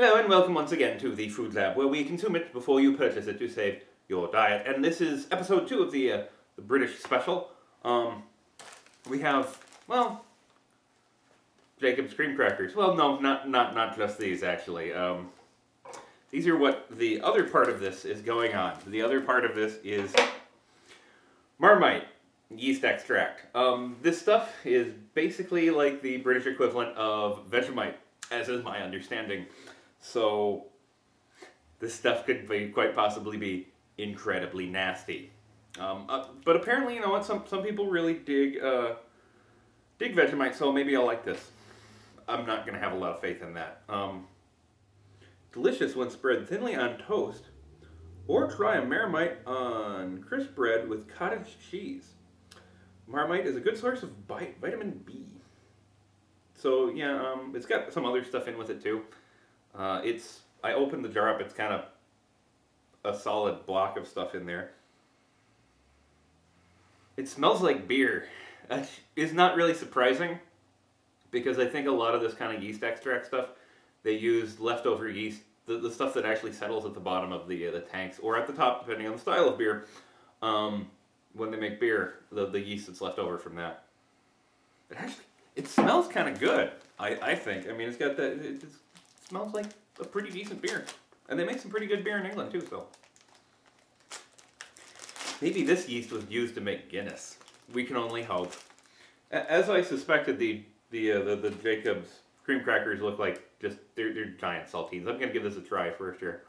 Hello and welcome once again to the Food Lab, where we consume it before you purchase it to save your diet. And this is episode 2 of the British special. We have, well, Jacob's cream crackers. Well, no, not just these actually. These are what the other part of this is going on. The other part of this is Marmite yeast extract. This stuff is basically like the British equivalent of Vegemite, as is my understanding. So this stuff could quite possibly be incredibly nasty. But apparently, you know what? Some people really dig Vegemite, so maybe I'll like this. I'm not going to have a lot of faith in that. Delicious when spread thinly on toast, or try a Marmite on crisp bread with cottage cheese. Marmite is a good source of vitamin B. So yeah, it's got some other stuff in with it too. I opened the jar up, it's kind of a solid block of stuff in there. It smells like beer. It's not really surprising, because I think a lot of this kind of yeast extract stuff, they use leftover yeast, the stuff that actually settles at the bottom of the tanks, or at the top, depending on the style of beer. When they make beer, the yeast that's left over from that. It smells kind of good, I think. I mean, it's got that, it smells like a pretty decent beer. And they make some pretty good beer in England too, so. Maybe this yeast was used to make Guinness. We can only hope. As I suspected, the Jacob's cream crackers look like just, they're giant saltines. I'm going to give this a try first here.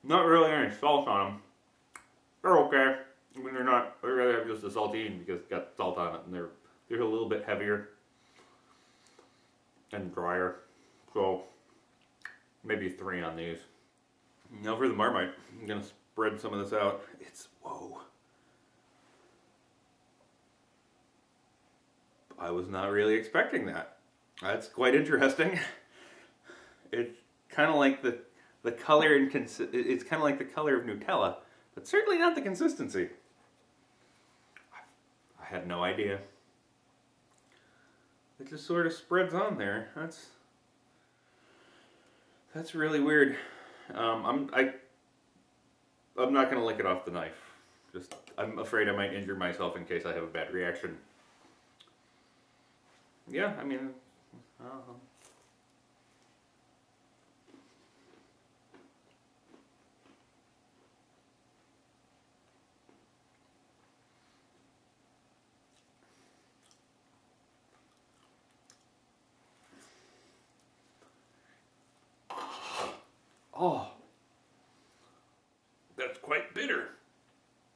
Not really any salt on them. They're okay. I mean, they're not, I'd rather have just a saltine because it's got salt on it, and they're a little bit heavier and drier. So, maybe 3 on these. Now for the Marmite, I'm going to spread some of this out. Whoa. I was not really expecting that. That's quite interesting. It's kind of like the color and it's kind of like the color of Nutella, but certainly not the consistency. I had no idea. It just sort of spreads on there. That's really weird. I'm not gonna lick it off the knife. I'm afraid I might injure myself in case I have a bad reaction. Yeah, I mean, oh, that's quite bitter.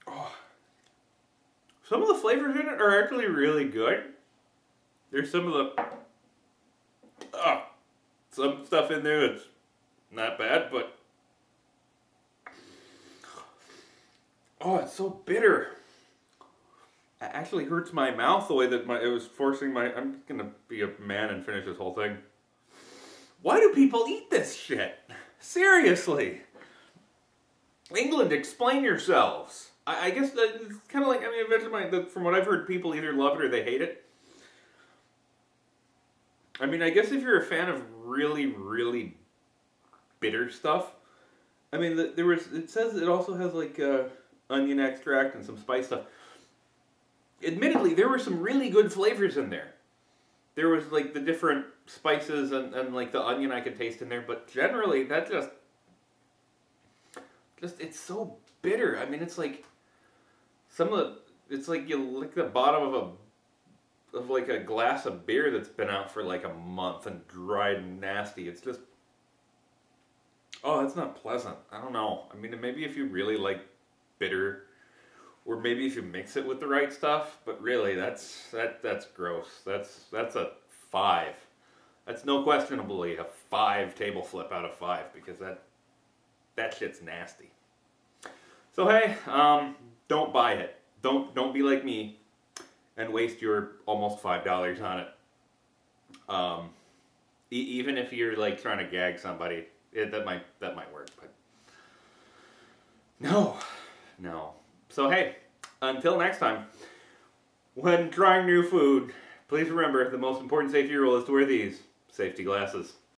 Oh. Some of the flavors in it are actually really good. There's some stuff in there that's not bad, but oh, it's so bitter. It actually hurts my mouth the way that it was forcing my. I'm gonna be a man and finish this whole thing. Why do people eat this shit? Seriously. England, explain yourselves. I guess that it's kind of like, I mean, Vegemite, from what I've heard, people either love it or they hate it. I mean, I guess if you're a fan of really, really bitter stuff, I mean, it says it also has like onion extract and some spice stuff. Admittedly, there were some really good flavors in there. There was like the different spices and like the onion I could taste in there, but generally that just it's so bitter. I mean, it's like it's like you lick the bottom of like a glass of beer that's been out for like a month and dried and nasty. It's just, oh, that's not pleasant. I don't know. I mean, maybe if you really like bitter, or maybe if you mix it with the right stuff, but really that's gross. That's a 5. That's no questionably a 5 table flip out of 5, because that shit's nasty. So hey, don't buy it. Don't be like me and waste your almost $5 on it. Even if you're like trying to gag somebody, that might work, but no. So hey, until next time, when trying new food, please remember the most important safety rule is to wear these safety glasses.